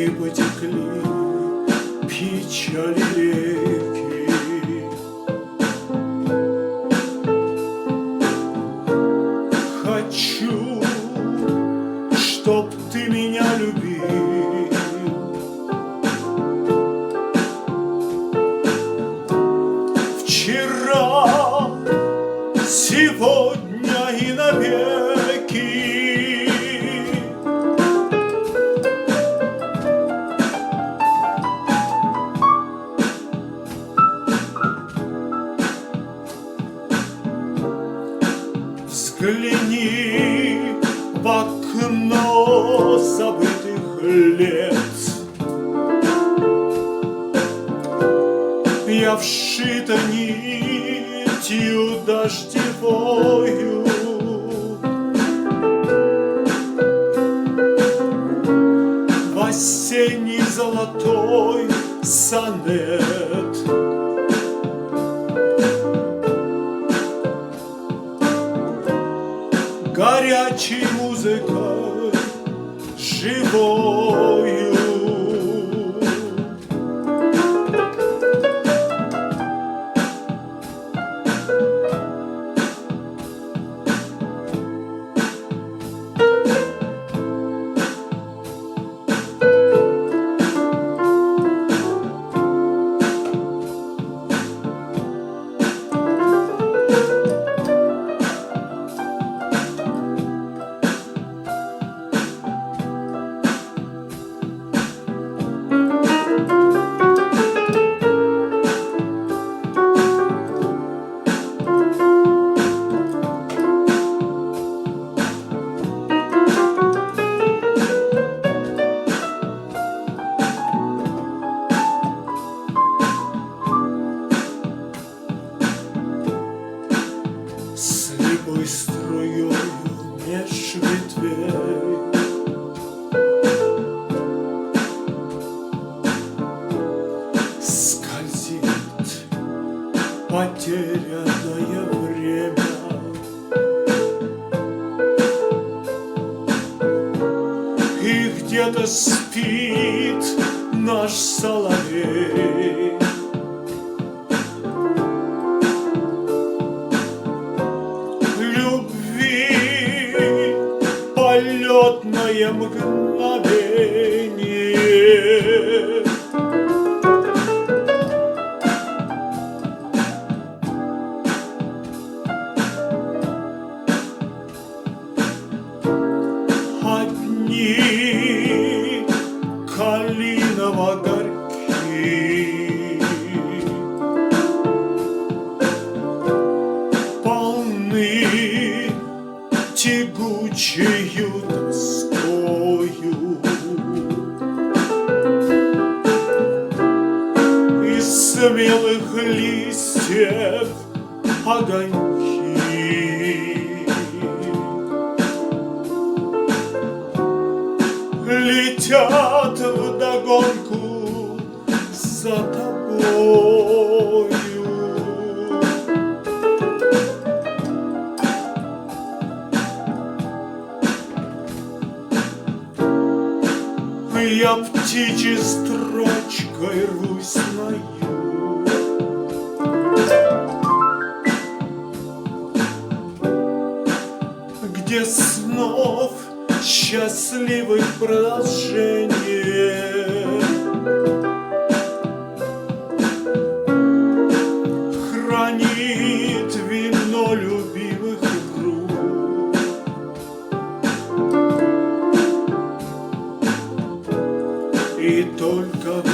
и потекли печали реки. Хочу, чтоб ты меня любил. Вчера, сегодня и навеки. Взгляни в окно забытых лет. Я вшита нитью дождевою. В осенний золотой сонет. Горячей музыкой живою. Слепой струёю меж ветвей скользит потерянное время. И где-то спит наш соловей. Полетное мгновение. Одни калиново-горьки полны тягучею тоскою. Из смелых листьев огоньки летят вдогонку за тобою. Я птичьей строчкой рвусь на юг. Где снов счастливых продолжение. Хранит вино любимых рук. И только в